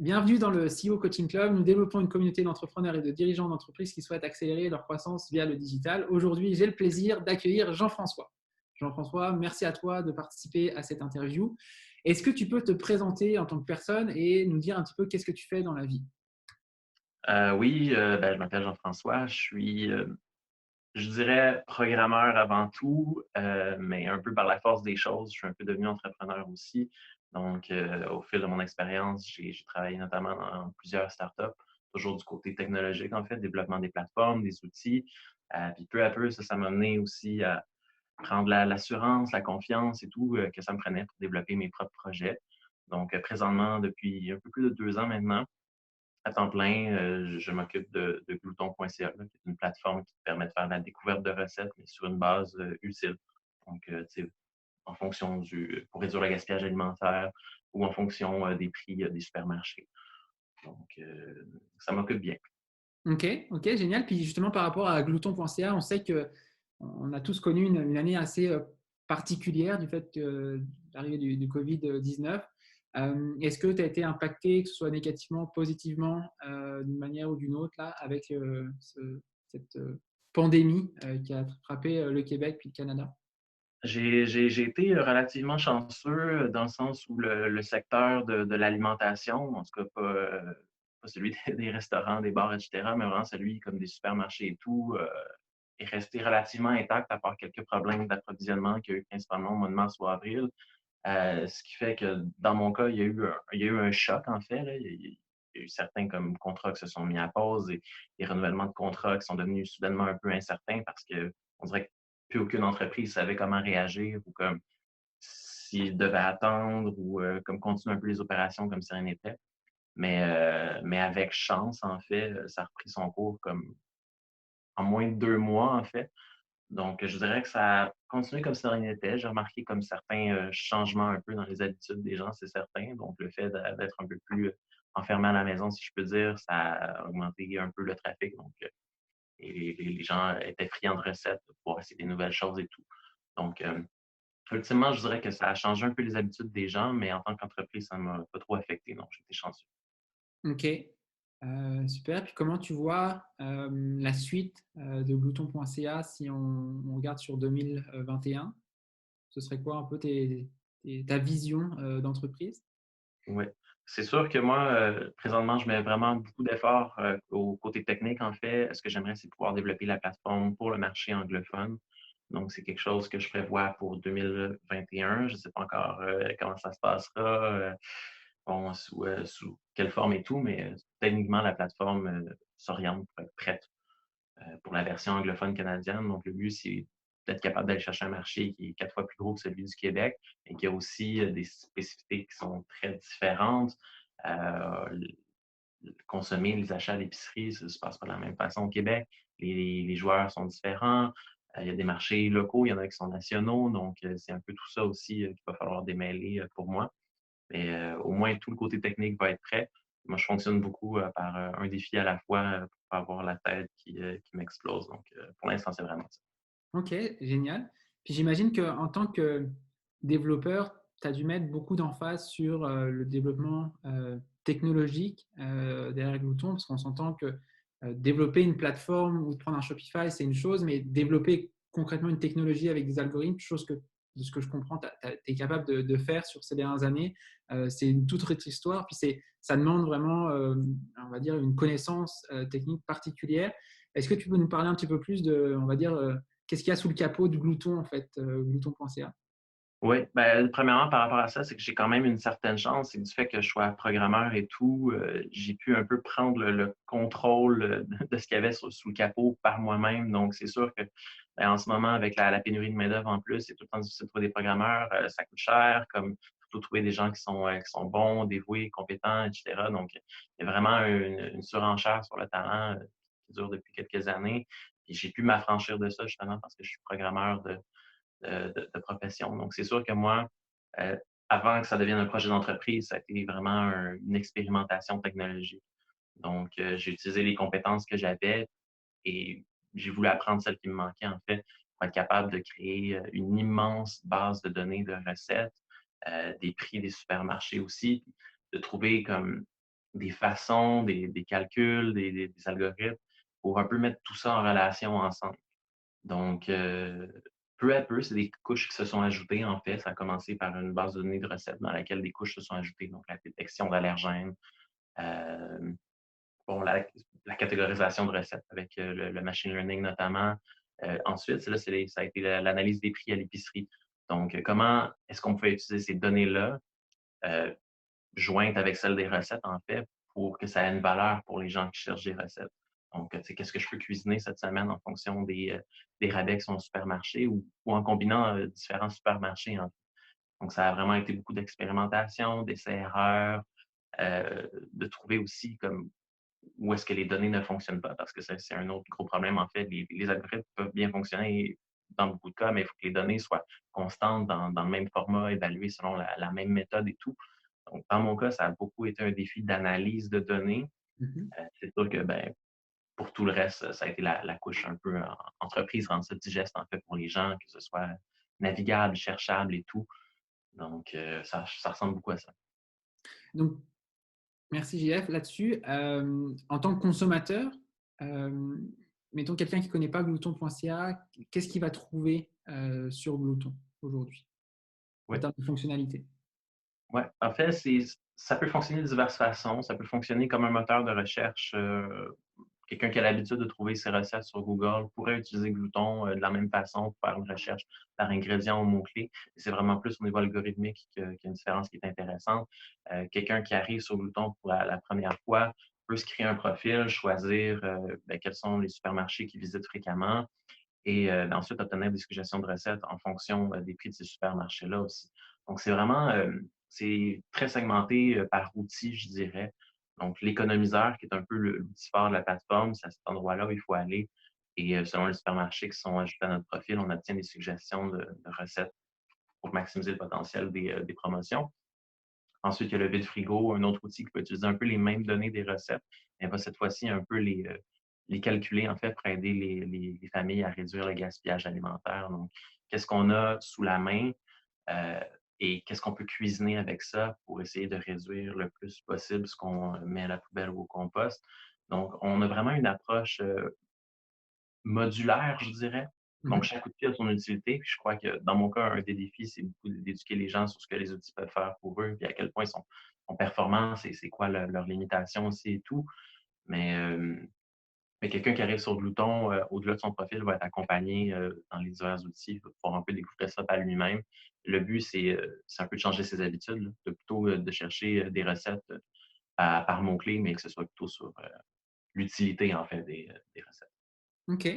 Bienvenue dans le CEO Coaching Club. Nous développons une communauté d'entrepreneurs et de dirigeants d'entreprises qui souhaitent accélérer leur croissance via le digital. Aujourd'hui, j'ai le plaisir d'accueillir Jean-François. Jean-François, merci à toi de participer à cette interview. Est-ce que tu peux te présenter en tant que personne et nous dire un petit peu qu'est-ce que tu fais dans la vie? Oui, je m'appelle Jean-François. Je dirais programmeur avant tout, mais un peu par la force des choses, je suis un peu devenu entrepreneur aussi. Donc, au fil de mon expérience, j'ai travaillé notamment dans plusieurs startups, toujours du côté technologique en fait, développement des plateformes, des outils. Puis peu à peu, ça m'a mené aussi à prendre l'assurance, la confiance et tout, que ça me prenait pour développer mes propres projets. Donc, présentement, depuis un peu plus de 2 ans maintenant, à temps plein, je m'occupe de glouton.ca, là, qui est une plateforme qui te permet de faire la découverte de recettes, mais sur une base, utile. Donc, tu sais, en fonction pour réduire le gaspillage alimentaire ou en fonction, des prix, des supermarchés. Donc, ça m'occupe bien. Ok, ok, génial. Puis justement, par rapport à glouton.ca, on sait qu'on a tous connu une année assez particulière du fait de l'arrivée du Covid-19. Est-ce que tu as été impacté, que ce soit négativement, positivement, d'une manière ou d'une autre, là, avec cette pandémie qui a frappé le Québec puis le Canada? J'ai été relativement chanceux, dans le sens où le secteur de l'alimentation, en tout cas pas celui des restaurants, des bars et cetera, mais vraiment celui comme des supermarchés et tout, est resté relativement intact à part quelques problèmes d'approvisionnement qu'il y a eu principalement au mois de mars ou avril. Ce qui fait que dans mon cas, il y a eu un choc en fait, là. Il y a eu certains comme contrats qui se sont mis à pause et des renouvellements de contrats qui sont devenus soudainement un peu incertains parce qu'on dirait que plus aucune entreprise savait comment réagir ou comme s'ils devaient attendre ou comme continuer un peu les opérations comme si rien n'était. Mais avec chance, en fait, ça a repris son cours comme en moins de 2 mois, en fait. Donc, je dirais que ça a continué comme si de rien n'était. J'ai remarqué comme certains, changements un peu dans les habitudes des gens, c'est certain. Donc, le fait d'être un peu plus, enfermé à la maison, si je peux dire, ça a augmenté un peu le trafic. Donc, et les gens étaient friands de recettes pour pouvoir essayer des nouvelles choses et tout. Donc, ultimement, je dirais que ça a changé un peu les habitudes des gens, mais en tant qu'entreprise, ça ne m'a pas trop affecté, donc j'étais chanceux. Ok, super. Puis comment tu vois la suite de glouton.ca si on regarde sur 2021? Ce serait quoi un peu ta vision d'entreprise? Oui. C'est sûr que moi, présentement, je mets vraiment beaucoup d'efforts, au côté technique, en fait. Ce que j'aimerais, c'est pouvoir développer la plateforme pour le marché anglophone. Donc, c'est quelque chose que je prévois pour 2021. Je ne sais pas encore, comment ça se passera, bon, sous quelle forme et tout, mais, techniquement, la plateforme, s'oriente pour être prête, pour la version anglophone canadienne. Donc, le but, c'est d'être capable d'aller chercher un marché qui est 4 fois plus gros que celui du Québec et qui a aussi, des spécificités qui sont très différentes. L Consommer, les achats à l'épicerie, ça ne se passe pas de la même façon au Québec. Les joueurs sont différents. Il y a des marchés locaux, il y en a qui sont nationaux. Donc, c'est un peu tout ça aussi, qu'il va falloir démêler, pour moi. Mais, au moins tout le côté technique va être prêt. Moi, je fonctionne beaucoup, par, un défi à la fois, pour pas avoir la tête qui m'explose. Donc, pour l'instant, c'est vraiment ça. Ok, génial. Puis j'imagine qu'en tant que développeur, tu as dû mettre beaucoup d'emphase sur le développement technologique derrière Glouton, parce qu'on s'entend que développer une plateforme ou prendre un Shopify, c'est une chose, mais développer concrètement une technologie avec des algorithmes, chose que, de ce que je comprends, tu es capable de faire sur ces dernières années, c'est une toute autre histoire. Puis ça demande vraiment, on va dire, une connaissance technique particulière. Est-ce que tu peux nous parler un petit peu plus de, on va dire, qu'est-ce qu'il y a sous le capot du Glouton, en fait, glouton.ca? Oui, ben, premièrement, par rapport à ça, c'est que j'ai quand même une certaine chance. C'est que du fait que je sois programmeur et tout, j'ai pu un peu prendre le contrôle, de ce qu'il y avait sous le capot par moi-même. Donc, c'est sûr que, ben, en ce moment, avec la pénurie de main-d'œuvre en plus, c'est tout le temps difficile de trouver des programmeurs. Ça coûte cher, comme surtout trouver des gens qui sont bons, dévoués, compétents, et cetera. Donc, il y a vraiment une surenchère sur le talent, qui dure depuis quelques années. Et j'ai pu m'affranchir de ça justement parce que je suis programmeur de profession. Donc, c'est sûr que moi, euh, avant que ça devienne un projet d'entreprise, ça a été vraiment une expérimentation technologique. Donc, j'ai utilisé les compétences que j'avais et j'ai voulu apprendre celles qui me manquaient, en fait, pour être capable de créer une immense base de données de recettes, des prix des supermarchés aussi, de trouver comme des façons, des calculs, des algorithmes pour un peu mettre tout ça en relation ensemble. Donc, peu à peu, c'est des couches qui se sont ajoutées, en fait. Ça a commencé par une base de données de recettes dans laquelle des couches se sont ajoutées, donc la détection d'allergènes, euh, bon, la catégorisation de recettes avec le machine learning notamment. Ensuite, ça a été l'analyse des prix à l'épicerie. Donc, comment est-ce qu'on peut utiliser ces données-là, euh, jointes avec celles des recettes, en fait, pour que ça ait une valeur pour les gens qui cherchent des recettes. Donc, tu sais, qu'est-ce que je peux cuisiner cette semaine en fonction des rabais qui sont au supermarché ou en combinant différents supermarchés, en fait. Donc, ça a vraiment été beaucoup d'expérimentation, d'essais-erreurs, de trouver aussi comme où est-ce que les données ne fonctionnent pas, parce que c'est un autre gros problème, en fait. Les algorithmes peuvent bien fonctionner dans beaucoup de cas, mais il faut que les données soient constantes dans le même format, évaluées selon la même méthode et tout. Donc, dans mon cas, ça a beaucoup été un défi d'analyse de données. Mhm. C'est sûr que ben, pour tout le reste, ça a été la couche un peu entreprise, rendre ça digeste en fait pour les gens, que ce soit navigable, cherchable et tout. Donc, ça ressemble beaucoup à ça. Donc, merci JF là-dessus. En tant que consommateur, euh, mettons quelqu'un qui ne connaît pas glouton.ca, qu'est-ce qu'il va trouver sur Glouton aujourd'hui en Oui. termes de fonctionnalité? Ouais, en fait, ça peut fonctionner de diverses façons. Ça peut fonctionner comme un moteur de recherche. Quelqu'un qui a l'habitude de trouver ses recettes sur Google pourrait utiliser Glouton de la même façon pour faire une recherche par ingrédient ou mot-clé. C'est vraiment plus au niveau algorithmique qu'il y a une différence qui est intéressante. Quelqu'un qui arrive sur Glouton pour la première fois peut se créer un profil, choisir ben, quels sont les supermarchés qu'il visite fréquemment, et ben, ensuite obtenir des suggestions de recettes en fonction des prix de ces supermarchés-là aussi. Donc, c'est vraiment c'est très segmenté par outil, je dirais. Donc, l'économiseur, qui est un peu l'outil phare de la plateforme, c'est à cet endroit-là où il faut aller. Et selon les supermarchés qui sont ajoutés à notre profil, on obtient des suggestions de recettes pour maximiser le potentiel des promotions. Ensuite, il y a le vide-frigo, un autre outil qui peut utiliser un peu les mêmes données des recettes, mais va cette fois-ci un peu les calculer, en fait, pour aider les familles à réduire le gaspillage alimentaire. Donc, qu'est-ce qu'on a sous la main euh, et qu'est-ce qu'on peut cuisiner avec ça pour essayer de réduire le plus possible ce qu'on met à la poubelle ou au compost. Donc, on a vraiment une approche modulaire, je dirais. Donc, Mhm. chaque outil a son utilité. Puis je crois que dans mon cas, un des défis, c'est beaucoup d'éduquer les gens sur ce que les outils peuvent faire pour eux, puis à quel point sont performants, c'est quoi leur limitation aussi et tout. Mais, euh, mais quelqu'un qui arrive sur Glouton, au-delà de son profil, va être accompagné dans les divers outils, va pouvoir un peu découvrir ça par lui-même. Le but, c'est un peu de changer ses habitudes, là, de plutôt de chercher des recettes par mots-clés, mais que ce soit plutôt sur l'utilité, en fait, des recettes. Ok,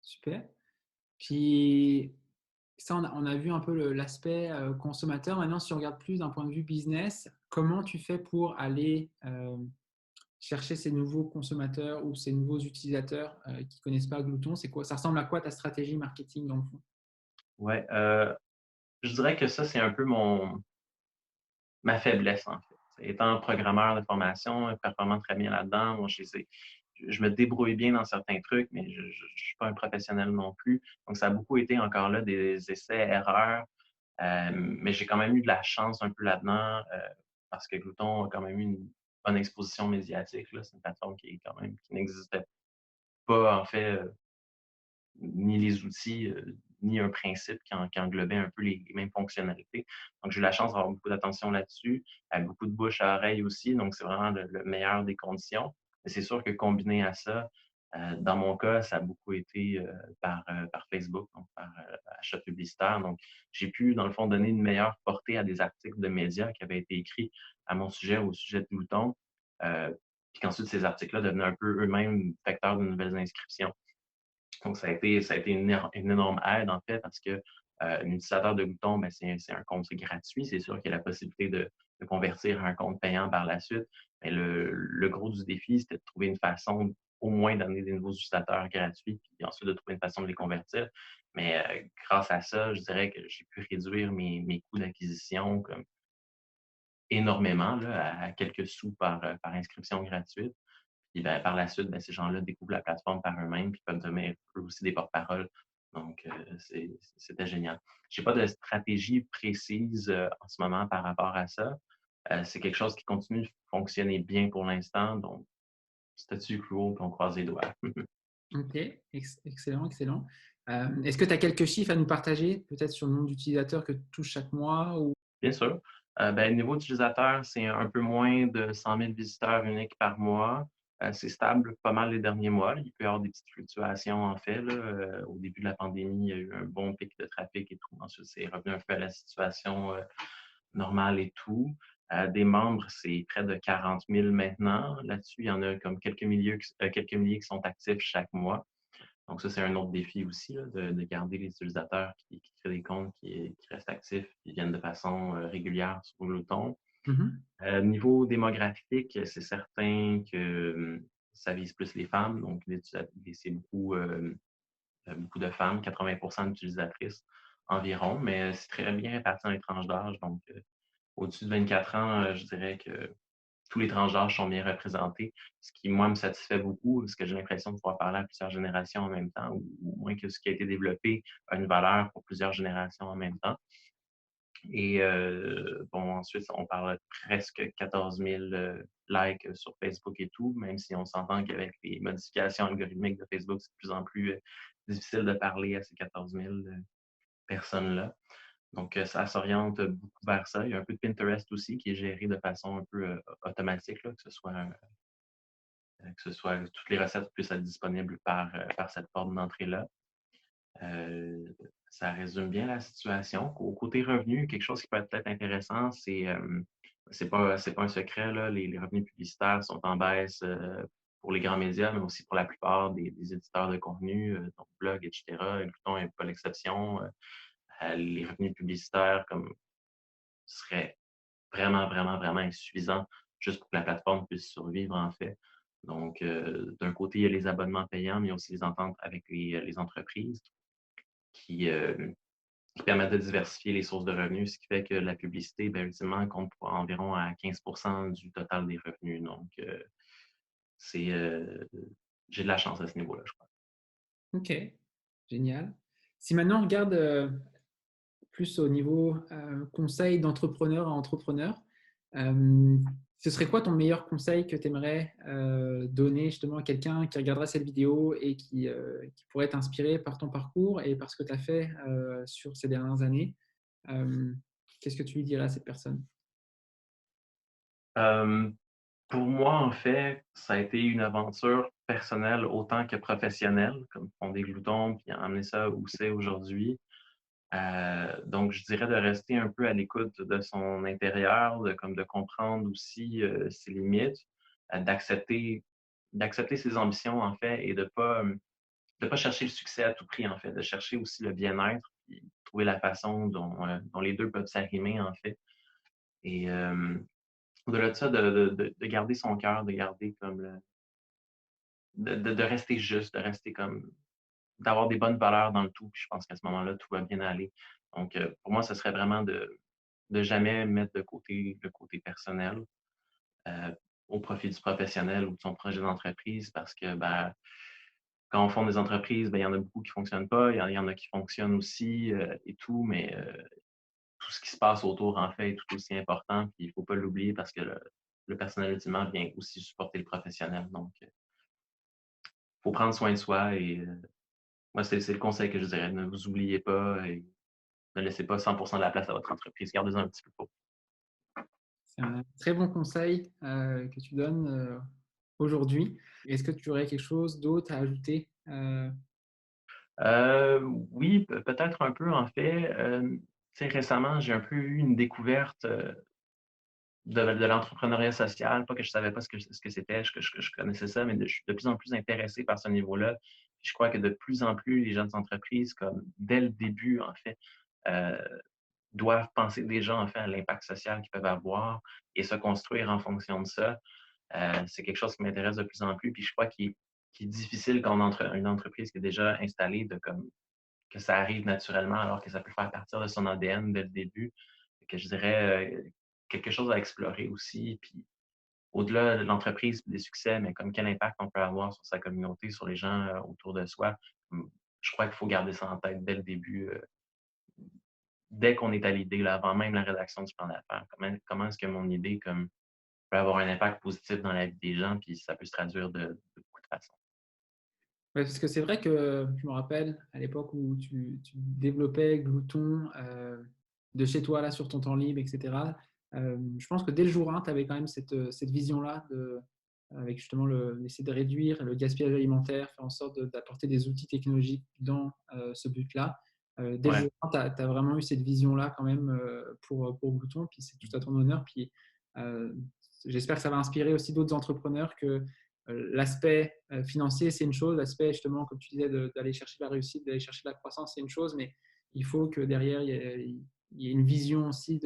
super. Puis, ça, on a vu un peu l'aspect consommateur. Maintenant, si on regarde plus d'un point de vue business, comment tu fais pour aller chercher ces nouveaux consommateurs ou ces nouveaux utilisateurs qui ne connaissent pas Glouton? C'est quoi? Ça ressemble à quoi ta stratégie marketing dans le fond? Ouais, je dirais que ça, c'est un peu ma faiblesse, en fait. Étant programmeur de formation, performant très bien là-dedans, moi, je me débrouille bien dans certains trucs, mais je ne suis pas un professionnel non plus. Donc, ça a beaucoup été encore là des essais-erreurs, mais j'ai quand même eu de la chance un peu là-dedans parce que Glouton a quand même eu une bonne exposition médiatique, là. C'est une plateforme qui est quand même qui n'existait pas, en fait, ni les outils, ni un principe qui englobait un peu les mêmes fonctionnalités. Donc, j'ai eu la chance d'avoir beaucoup d'attention là-dessus, beaucoup de bouche à oreille aussi, donc c'est vraiment le meilleur des conditions. Mais c'est sûr que combiné à ça, dans mon cas, ça a beaucoup été par Facebook, donc par achat publicitaire. Donc, j'ai pu, dans le fond, donner une meilleure portée à des articles de médias qui avaient été écrits à mon sujet, au sujet de Glouton, euh, puis qu'ensuite, ces articles-là devenaient un peu eux-mêmes vecteurs de nouvelles inscriptions. Donc, ça a été une énorme aide, en fait, parce que un utilisateur de Glouton, ben, c'est un compte gratuit. C'est sûr qu'il y a la possibilité de convertir à un compte payant par la suite. Mais le gros du défi, c'était de trouver une façon au moins d'amener des nouveaux utilisateurs gratuits, puis ensuite de trouver une façon de les convertir. Mais grâce à ça, je dirais que j'ai pu réduire mes coûts d'acquisition comme énormément, là, à quelques sous par inscription gratuite. Puis ben, par la suite, ben, ces gens-là découvrent la plateforme par eux-mêmes puis peuvent devenir eux aussi des porte-parole. Donc, c'était génial. Je n'ai pas de stratégie précise en ce moment par rapport à ça. C'est quelque chose qui continue fonctionner bien pour l'instant. Donc, statu quo, puis on croise les doigts. OK, excellent, excellent. Est-ce que tu as quelques chiffres à nous partager, peut-être sur le nombre d'utilisateurs que tu touches chaque mois ou... Bien sûr. Niveau utilisateur, c'est un peu moins de 100 000 visiteurs uniques par mois. C'est stable pas mal les derniers mois. Il peut y avoir des petites fluctuations, en fait, là. Au début de la pandémie, il y a eu un bon pic de trafic et tout. Ensuite, c'est revenu un peu à la situation normale et tout. Des membres, c'est près de 40 000 maintenant. Là-dessus, il y en a comme quelques milliers qui sont actifs chaque mois. Donc ça, c'est un autre défi aussi, là, de garder les utilisateurs qui créent des comptes, qui restent actifs, qui viennent de façon régulière sur Glouton. Mhm. Niveau démographique, c'est certain que ça vise plus les femmes. Donc, c'est beaucoup de femmes, 80 d'utilisatrices environ, mais c'est très bien réparti dans les tranches d'âge. Donc, au-dessus de 24 ans, je dirais que tous les tranches d'âge sont bien représentés, ce qui, moi, me satisfait beaucoup, parce que j'ai l'impression de pouvoir parler à plusieurs générations en même temps, ou au moins que ce qui a été développé a une valeur pour plusieurs générations en même temps. Et bon, ensuite, on parle de presque 14 000 likes sur Facebook et tout, même si on s'entend qu'avec les modifications algorithmiques de Facebook, c'est de plus en plus difficile de parler à ces 14 000 personnes-là. Donc, ça s'oriente beaucoup vers ça. Il y a un peu de Pinterest aussi qui est géré de façon un peu automatique, là, que toutes les recettes puissent être disponibles par cette porte d'entrée-là. Euh, Ça résume bien la situation. Au côté revenu, quelque chose qui peut être peut-être intéressant, c'est pas un secret, là, les revenus publicitaires sont en baisse pour les grands médias, mais aussi pour la plupart des éditeurs de contenu, donc blog, etc. Glouton n'est pas l'exception. Les revenus publicitaires seraient vraiment, vraiment, vraiment insuffisants juste pour que la plateforme puisse survivre, en fait. Donc, d'un côté, il y a les abonnements payants, mais il y a aussi les ententes avec les entreprises qui, euh, qui permettent de diversifier les sources de revenus, ce qui fait que la publicité, ben, ultimement, compte pour environ à 15 du total des revenus. Donc, c'est, euh, j'ai de la chance à ce niveau-là, je crois. OK, génial. Si maintenant on regarde plus au niveau conseil d'entrepreneur à entrepreneur, euh, ce serait quoi ton meilleur conseil que tu aimerais donner justement à quelqu'un qui regardera cette vidéo et qui pourrait être inspiré par ton parcours et par ce que tu as fait sur ces dernières années? Euh, Qu'est-ce que tu lui dirais à cette personne? Euh, pour moi, en fait, ça a été une aventure personnelle autant que professionnelle, comme fonder Glouton, puis amener ça où c'est aujourd'hui. Donc, je dirais de rester un peu à l'écoute de son intérieur, de comprendre aussi ses limites, d'accepter ses ambitions, en fait, et de pas chercher le succès à tout prix, en fait, de chercher aussi le bien-être, puis trouver la façon dont les deux peuvent s'arrimer, en fait. Et au-delà de ça, de garder son cœur, de garder comme de rester juste, de rester comme d'avoir des bonnes valeurs dans le tout. Puis je pense qu'à ce moment-là, tout va bien aller. Donc, pour moi, ce serait vraiment de jamais mettre de côté le côté personnel euh, au profit du professionnel ou de son projet d'entreprise parce que ben, quand on fonde des entreprises, ben, il y en a beaucoup qui ne fonctionnent pas, il y en a qui fonctionnent aussi et tout, mais tout ce qui se passe autour, en fait, est tout aussi important. Puis il ne faut pas l'oublier parce que le personnel, ultimement, vient aussi supporter le professionnel. Donc, il faut prendre soin de soi et moi, c'est le conseil que je dirais. Ne vous oubliez pas et ne laissez pas 100% de la place à votre entreprise. Gardez-en un petit peu pour C'est un très bon conseil que tu donnes aujourd'hui. Est-ce que tu aurais quelque chose d'autre à ajouter? Oui, peut-être un peu, en fait. Tu sais, récemment, j'ai un peu eu une découverte de l'entrepreneuriat social. Pas que je ne savais pas ce que c'était, que je connaissais ça, mais je suis de plus en plus intéressé par ce niveau-là. Puis je crois que de plus en plus, les jeunes entreprises, comme dès le début, en fait, euh, doivent penser déjà, en fait, à l'impact social qu'ils peuvent avoir et se construire en fonction de ça. C'est quelque chose qui m'intéresse de plus en plus. Puis je crois qu'il est difficile quand on entre une entreprise qui est déjà installée que ça arrive naturellement alors que ça peut faire partir de son ADN dès le début. Que je dirais quelque chose à explorer aussi. Puis au-delà de l'entreprise et des succès, mais comme quel impact on peut avoir sur sa communauté, sur les gens autour de soi. Je crois qu'il faut garder ça en tête dès le début, dès qu'on est à l'idée, là, avant même la rédaction du plan d'affaires. Comment est-ce que mon idée peut avoir un impact positif dans la vie des gens, puis ça peut se traduire de beaucoup de façons. Ouais, parce que c'est vrai que je me rappelle à l'époque où tu développais Glouton de chez toi là, sur ton temps libre, etc. Je pense que dès le jour 1, tu avais quand même cette vision-là avec justement essayer de réduire le gaspillage alimentaire, faire en sorte d'apporter des outils technologiques dans ce but-là. Dès le Ouais. jour 1, tu as vraiment eu cette vision-là quand même pour Glouton, puis c'est tout à ton honneur. Puis euh, j'espère que ça va inspirer aussi d'autres entrepreneurs que l'aspect financier, c'est une chose. L'aspect, justement, comme tu disais, d'aller chercher la réussite, d'aller chercher la croissance, c'est une chose. Mais il faut que derrière, il y ait une vision aussi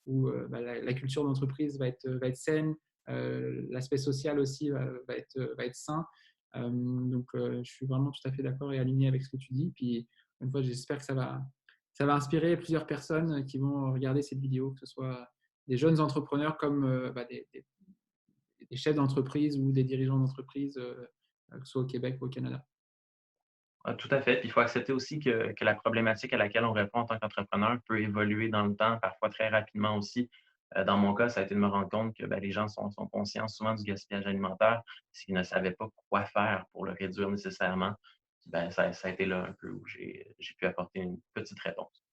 où la culture d'entreprise va être saine. L'aspect social aussi va être sain. Je suis vraiment tout à fait d'accord et aligné avec ce que tu dis. Puis, une fois, j'espère que ça va inspirer plusieurs personnes qui vont regarder cette vidéo, que ce soit des jeunes entrepreneurs comme des chefs d'entreprise ou des dirigeants d'entreprise, que ce soit au Québec ou au Canada. Ah, tout à fait. Puis il faut accepter aussi que la problématique à laquelle on répond en tant qu'entrepreneur peut évoluer dans le temps, parfois très rapidement aussi. Dans mon cas, ça a été de me rendre compte que ben, les gens sont conscients souvent du gaspillage alimentaire, c'est qu'ils ne savaient pas quoi faire pour le réduire nécessairement. Puis, ben, ça a été là un peu où j'ai pu apporter une petite réponse.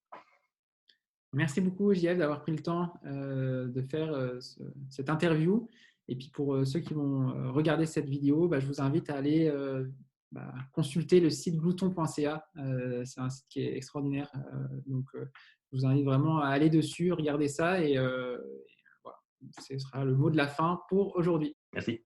Merci beaucoup, JF, d'avoir pris le temps de faire cette interview. Et puis pour ceux qui vont regarder cette vidéo, je vous invite à aller consulter le site glouton.ca. C'est un site qui est extraordinaire. Je vous invite vraiment à aller dessus, regarder ça. Et voilà, ce sera le mot de la fin pour aujourd'hui. Merci.